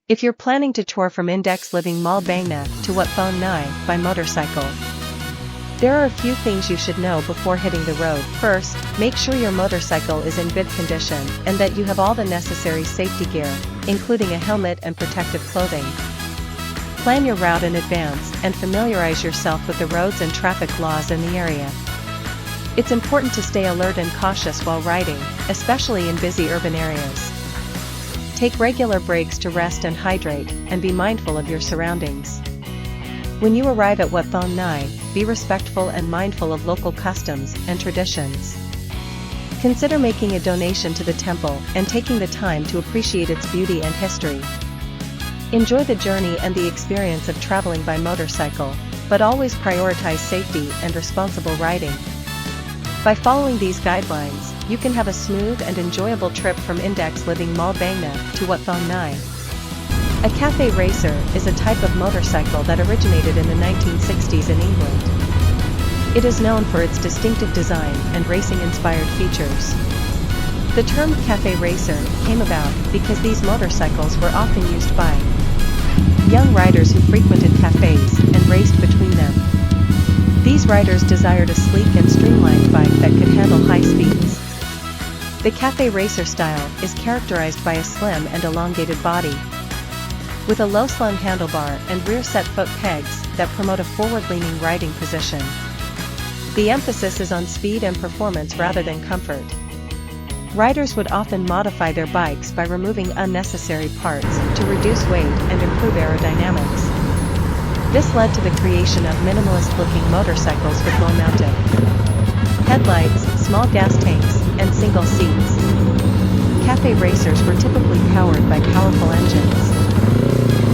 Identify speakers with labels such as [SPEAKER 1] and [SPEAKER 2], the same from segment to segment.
[SPEAKER 1] If you're planning to tour from Index Living Mall Bangna to Wat Phong Nai by motorcycle, there are a few things you should know before hitting the road. First, make sure your motorcycle is in good condition and that you have all the necessary safety gear, including a helmet and protective clothing. Plan your route in advance and familiarize yourself with the roads and traffic laws in the area. It's important to stay alert and cautious while riding, especially in busy urban areas. Take regular breaks to rest and hydrate, and be mindful of your surroundings. When you arrive at Wat Phong Nai, be respectful and mindful of local customs and traditions. Consider making a donation to the temple and taking the time to appreciate its beauty and history. Enjoy the journey and the experience of traveling by motorcycle, but always prioritize safety and responsible riding. By following these guidelines, you can have a smooth and enjoyable trip from Index Living Mall Bangna to Wat Phong Nai. A cafe racer is a type of motorcycle that originated in the 1960s in England. It is known for its distinctive design and racing-inspired features. The term cafe racer came about because these motorcycles were often used by young riders who frequented cafes and raced between them. These riders desired a sleek and streamlined bike that could handle high speeds. The cafe racer style is characterized by a slim and elongated body, with a low-slung handlebar and rear-set foot pegs that promote a forward-leaning riding position. The emphasis is on speed and performance rather than comfort. Riders would often modify their bikes by removing unnecessary parts to reduce weight and improve aerodynamics. This led to the creation of minimalist-looking motorcycles with low mounted headlights, small gas tanks, and single seats. Cafe racers were typically powered by powerful engines,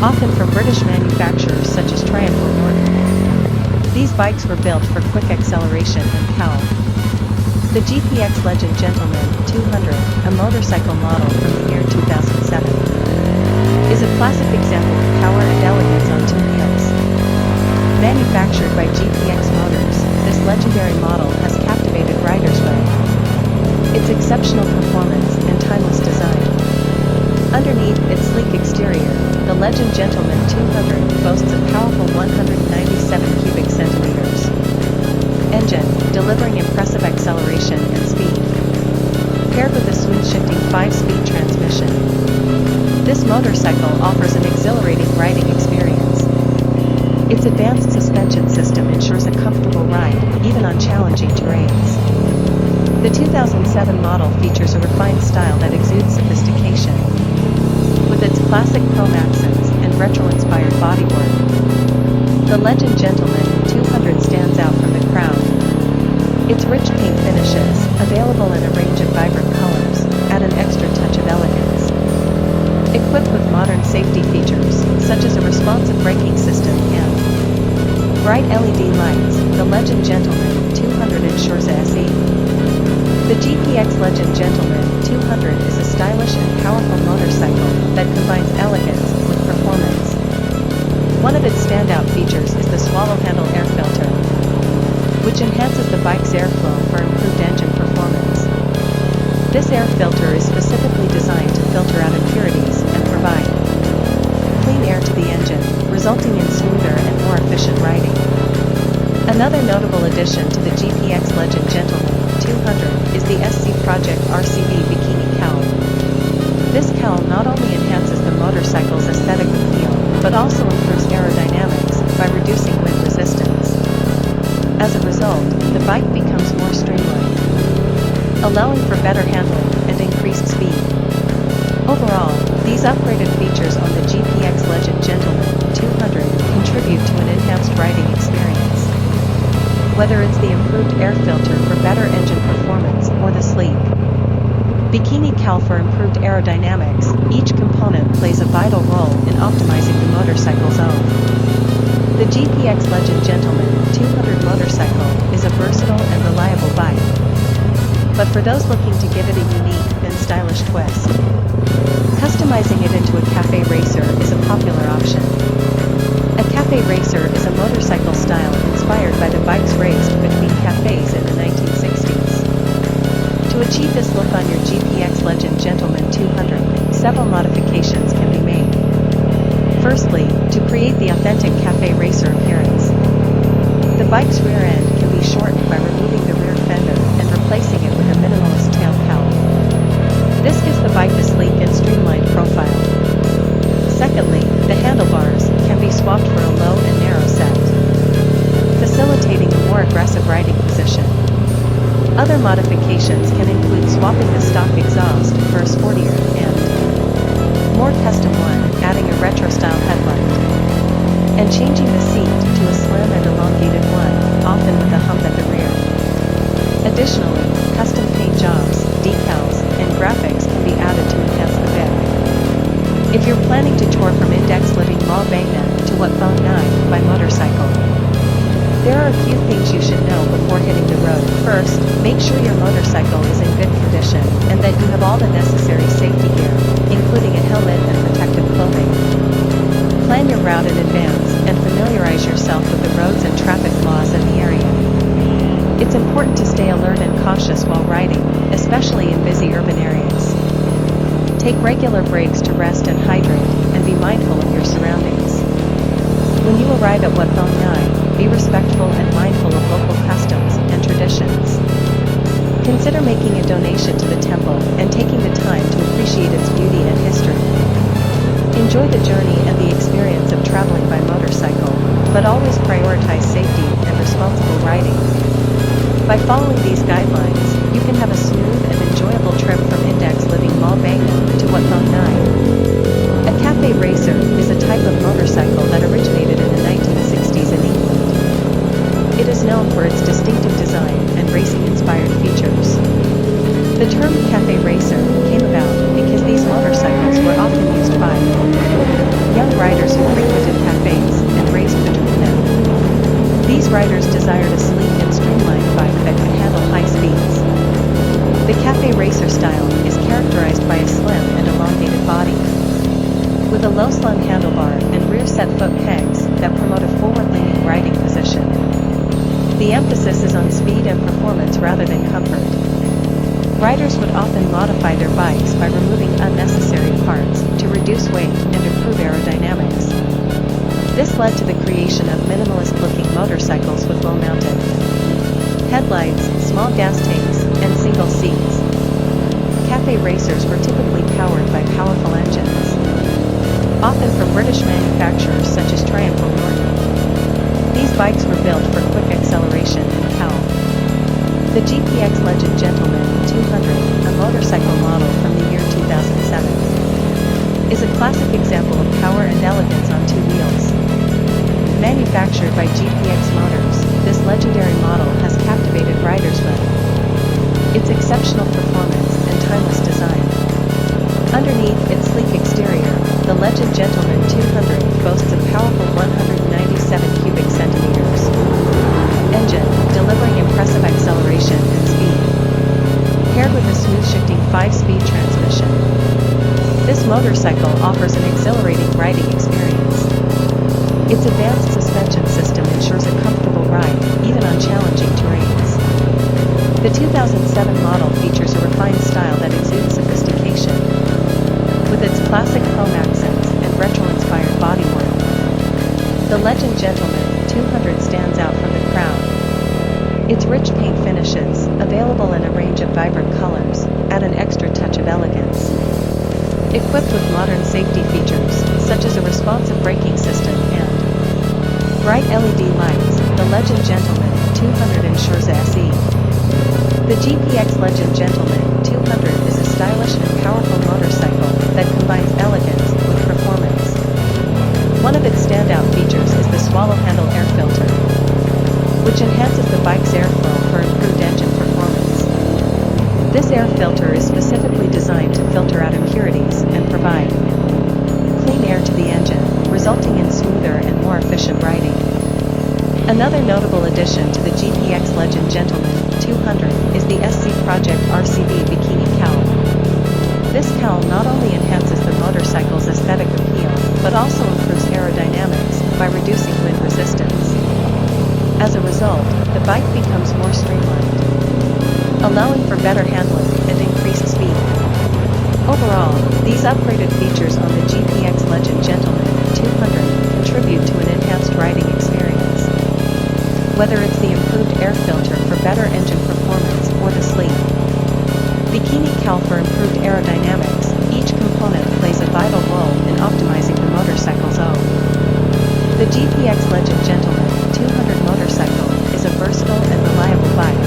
[SPEAKER 1] often from British manufacturers such as Triumph or Norton. These bikes were built for quick acceleration and Cowl. The GPX Legend Gentleman 200, a motorcycle model from the year 2007, is a classic example of power and elegance on two wheels. Manufactured by GPX Motors, this legendary model has captivated riders with its exceptional performance and timeless design. Underneath its sleek exterior, the Legend Gentleman 200 boasts a powerful 197 cubic centimeters engine, delivering impressive acceleration and speed. Paired with a smooth-shifting 5-speed transmission, this motorcycle offers an exhilarating riding experience. Its advanced suspension system ensures a comfortable ride, even on challenging terrains. The 2007 model features a refined style that exudes sophistication, with its classic chrome accents and retro-inspired bodywork. The Legend Gentleman 200 stands out from the crowd. Its rich paint finishes, available in a range of vibrant colors, add an extra touch of elegance. Equipped with modern safety features, such as a responsive braking system and bright LED lights, the Legend Gentleman 200 ensures a SE. The GPX Legend Gentleman 200 is a stylish and powerful motorcycle that combines elegance with performance. One of its standout features is the swallow handle air filter, which enhances the bike's airflow for improved engine performance. This air filter is specifically designed to filter out impurities and provide clean air to the engine, resulting in smoother and more efficient riding. Another notable addition to the GPX Legend Gentleman 200 is the SC Project RCB Bikini Cowl. This cowl not only enhances the motorcycle's aesthetic appeal, but also improves aerodynamics by reducing wind resistance. As a result, the bike becomes more streamlined, allowing for better handling and increased speed. Overall, these upgraded features on the GPX Legend Gentleman 200 contribute to an enhanced riding experience. Whether it's the improved air filter for better engine performance or the sleek bikini cowl for improved aerodynamics, each component plays a vital role in optimizing the motorcycle's own. The GPX Legend Gentleman 200 motorcycle is a versatile and reliable bike, but for those looking to give it a unique and stylish twist, customizing it into a cafe racer is a popular option. A cafe racer is a motorcycle style inspired by the bikes raced between cafes in the 1960s. To achieve this look on your GPX Legend Gentleman 200, several modifications can be made. Firstly, to create the authentic cafe racer appearance. The bike's rear end can be shortened by removing the rear fender and replacing it with a minimalist tail cowl. This gives the bike a sleek and streamlined profile. Secondly, the handlebars can be swapped for a low and narrow set, facilitating a more aggressive riding position. Other modifications can include swapping the stock exhaust for a sportier and more custom one, adding a retro-style headlight, and changing the seat to a slim and elongated one, often with a hump at the rear. Additionally, custom paint jobs, decals, and graphics can be added to enhance the bit. If you're planning to tour from Index Living Mall Bangna to Wat Phone 9 by motorcycle, there are a few things you should know before hitting the road. First, make sure your motorcycle is in good condition and that you have all the necessary safety gear, including a helmet and protective clothing. Plan your route in advance and familiarize yourself with the roads and traffic laws in the area. It's important to stay alert and cautious while riding, especially in busy urban areas. Take regular breaks to rest and hydrate, and be mindful of your surroundings. When you arrive at Wat Phone 9, be respectful and mindful of local customs and traditions. Consider making a donation to the temple and taking the time to appreciate its beauty and history. Enjoy the journey and the experience of traveling by motorcycle, but always prioritize safety and responsible riding. By following these guidelines, you can have a smooth and enjoyable trip from Index Living Mall Bangna to Wat Phone 9. A cafe racer is a type of motorcycle that originated in the 1960s in England. It is known for its distinctive design and racing-inspired features. The term cafe racer came about because these motorcycles were often used by young riders who frequented cafes and raced between them. These riders desired a sleek and streamlined bike that could handle high speeds. The cafe racer style is characterized by a slim and elongated body, with a low-slung handlebar and rear-set foot pegs that promote a forward-leaning riding position. The emphasis is on speed and performance rather than comfort. Riders would often modify their bikes by removing unnecessary parts to reduce weight and improve aerodynamics. This led to the creation of minimalist-looking motorcycles with low-mounted headlights, small gas tanks, and single seats. Cafe racers were typically powered by powerful engines, often from British manufacturers such as Triumph or Norton. These bikes were built for quick acceleration and Cowl. The GPX Legend Gentleman 200, a motorcycle model from the year 2007, is a classic example of power and elegance on two wheels. Manufactured by GPX Motors, this legendary model has captivated riders with its exceptional performance and timeless design. Underneath its sleek exterior, the Legend Gentleman 200 boasts a powerful 197 cubic centimeters engine, delivering impressive acceleration and speed, paired with a smooth shifting 5-speed transmission. This motorcycle offers an exhilarating riding experience. Its advanced suspension system ensures a comfortable ride, even on challenging terrains. The 2007 model features a refined style that exudes sophistication, with its classic chrome accents and retro-inspired bodywork. The Legend Gentleman 200 stands out from the crowd. Its rich paint finishes, available in a range of vibrant colors, add an extra touch of elegance. Equipped with modern safety features, such as a responsive braking system and bright LED lights, the Legend Gentleman 200 ensures SE. The GPX Legend Gentleman 200 is a stylish and powerful motorcycle that combines elegance with performance. One of its standout features is the swallow handle air filter, which enhances the bike's airflow for improved engine performance. This air filter is specifically designed to filter out impurities and provide clean air to the engine, resulting in smoother and more efficient riding. Another notable addition to the GPX Legend Gentleman 200 is the SC Project RCB Bikini Cowl. This cowl not only enhances the motorcycle's aesthetic appeal, but also improves aerodynamics by reducing wind resistance. As a result, the bike becomes more streamlined, allowing for better handling and increased speed. Overall, these upgraded features on the GPX Legend Gentleman 200 whether it's the improved air filter for better engine performance or the sleek bikini cowl for improved aerodynamics, each component plays a vital role in optimizing the motorcycle's O. The GPX Legend Gentleman 200 motorcycle is a versatile and reliable bike.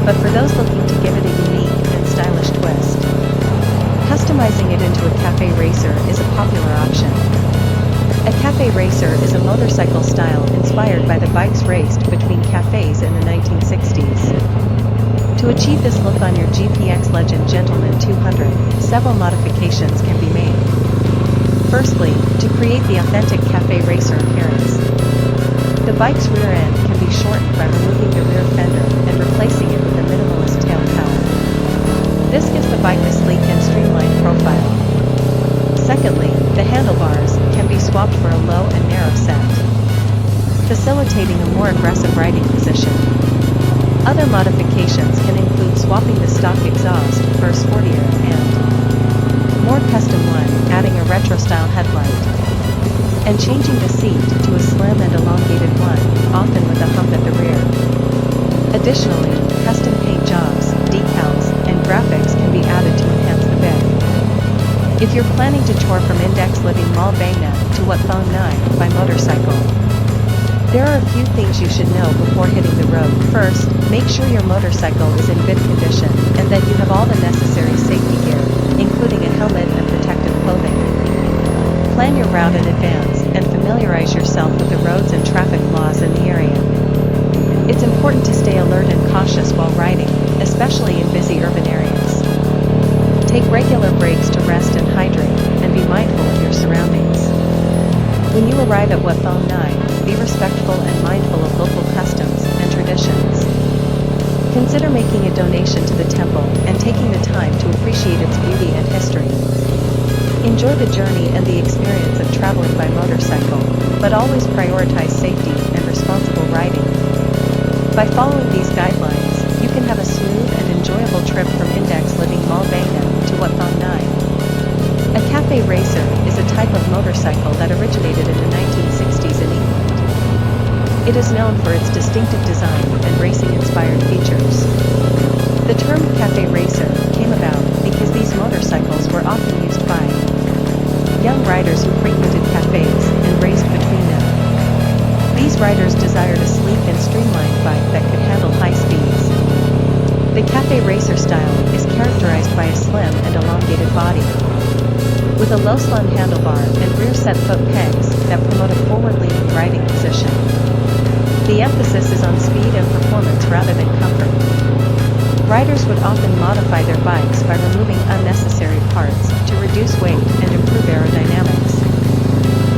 [SPEAKER 1] But for those looking to give it a unique and stylish twist, customizing it into a cafe racer is a popular option. A cafe racer is a motorcycle style inspired by the bikes raced between cafes in the 1960s. To achieve this look on your GPX Legend Gentleman 200, several modifications can be made. Firstly, to create the authentic cafe racer appearance, the bike's rear end can be shortened by removing the rear fender and replacing it with a minimalist tail cowl. This gives the bike a sleek and streamlined profile. Secondly, the handlebars can be swapped for a low and narrow set, facilitating a more aggressive riding position. Other modifications can include swapping the stock exhaust for a sportier and more custom one, adding a retro-style headlight, and changing the seat to a slim and elongated one, often with a hump at the rear. Additionally, custom paint jobs, decals, and graphics can be added to enhance the bid. If you're planning to tour from Index Living Mall Bangna to Wat Phong Nai by motorcycle, there are a few things you should know before hitting the road. First, make sure your motorcycle is in good condition and that you have all the necessary safety gear, including a helmet and protective clothing. Plan your route in advance and familiarize yourself with the roads and traffic laws in the area. It's important to stay alert and cautious while riding, especially in busy urban areas. Take regular breaks to rest and hydrate, and be mindful of your surroundings. When you arrive at Wat Phong Nai, be respectful and mindful of local customs and traditions. Consider making a donation to the temple and taking the time to appreciate its beauty and history. Enjoy the journey and the experience of traveling by motorcycle, but always prioritize safety and responsible riding. By following these guidelines, you can have a smooth and enjoyable trip from Index Living Mall Bangna to Wat Phong Nai. A cafe racer is a type of motorcycle that originated in the 1960s in England. It is known for its distinctive design and racing-inspired features. The term cafe racer came about because these motorcycles were often used by young riders who frequented cafes and raced between them. These riders desired a sleek and streamlined bike that could handle high speeds. The cafe racer style is characterized by a slim and elongated body, with a low slung handlebar and rear set foot pegs that promote a forward-leaning riding position. The emphasis is on speed and performance rather than comfort. Riders would often modify their bikes by removing unnecessary parts to reduce weight and improve aerodynamics.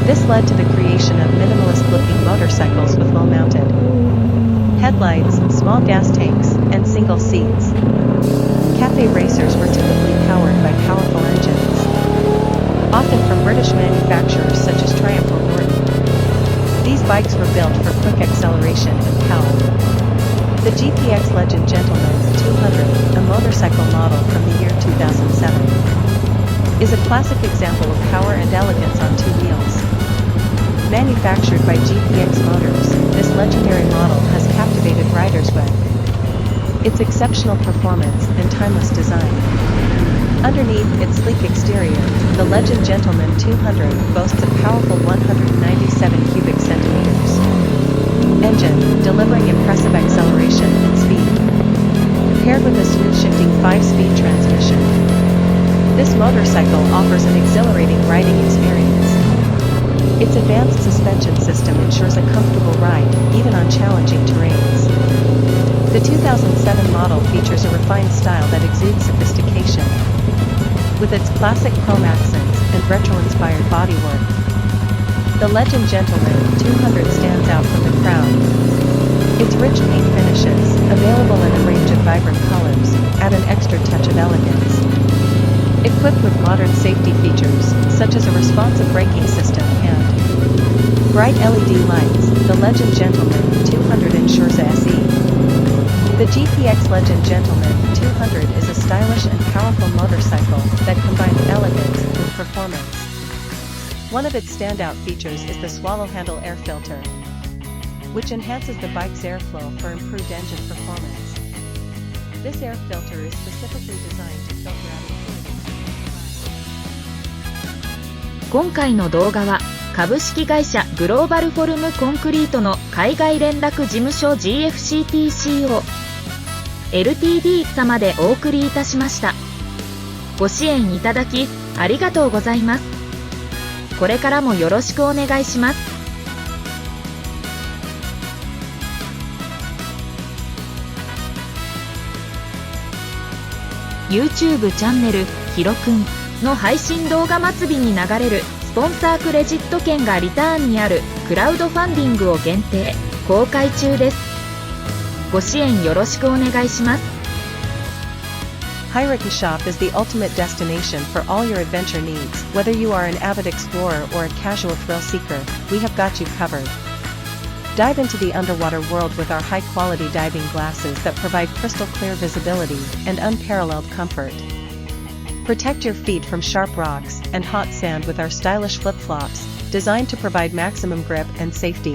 [SPEAKER 1] This led to the creation of minimalist-looking motorcycles with low-mounted headlights, small gas tanks, and single seats. Cafe racers were typically powered by powerful engines, often from British manufacturers such as Triumph or Norton. These bikes were built for quick acceleration and power. The GPX Legend Gentleman 200, a motorcycle model from the year 2007, is a classic example of power and elegance on two wheels. Manufactured by GPX Motors, this legendary model has captivated riders with its exceptional performance and timeless design. Underneath its sleek exterior, the Legend Gentleman 200 boasts a powerful 197 cubic centimeters engine, delivering impressive acceleration and speed. Paired with a smooth shifting 5-speed transmission, this motorcycle offers an exhilarating riding experience. Its advanced suspension system ensures a comfortable ride, even on challenging terrains. The 2007 model features a refined style that exudes sophistication, with its classic chrome accents and retro-inspired bodywork. The Legend Gentleman 200 stands out from the crowd. Its rich paint finishes, available in a range of vibrant colors, add an extra touch of elegance. Equipped with modern safety features, such as a responsive braking system and bright LED lights, the Legend Gentleman 200 ensures a SE. The GPX Legend Gentleman 200 is a stylish and powerful motorcycle that combines elegance with performance. One of its standout features is the swallow handle air filter. which enhances the bike's airflow for improved engine performance. This air filter is specifically designed to filter out impurities.
[SPEAKER 2] 今回の動画は株式会社グローバルフォルムコンクリートの海外連絡事務所 GFCTCO LTD 様でお送りいたしました。ご支援いただきありがとうございます。これからもよろしくお願いします。YouTube チャンネルひろくんの配信動画末尾に流れるスポンサークレジット券がリターンにあるクラウドファンディングを限定公開中です。ご支援よろしくお願いします。
[SPEAKER 1] Hirockn Shop is the ultimate destination for all your adventure needs. Whether you are an avid explorer or a casual thrill seeker, we have got you covered. Dive into the underwater world with our high-quality diving glasses that provide crystal clear visibility and unparalleled comfort. Protect your feet from sharp rocks and hot sand with our stylish flip-flops, designed to provide maximum grip and safety.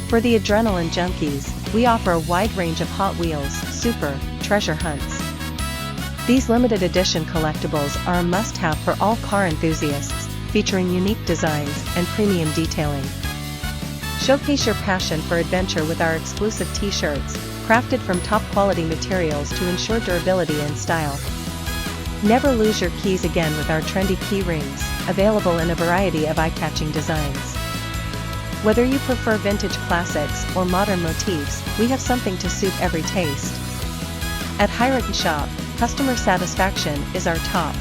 [SPEAKER 1] For the adrenaline junkies, we offer a wide range of Hot Wheels, Super, treasure hunts. These limited edition collectibles are a must-have for all car enthusiasts, featuring unique designs and premium detailing. Showcase your passion for adventure with our exclusive t-shirts, crafted from top-quality materials to ensure durability and style. Never lose your keys again with our trendy key rings, available in a variety of eye-catching designs. Whether you prefer vintage classics or modern motifs, we have something to suit every taste. At Hirockn Shop, customer satisfaction is our top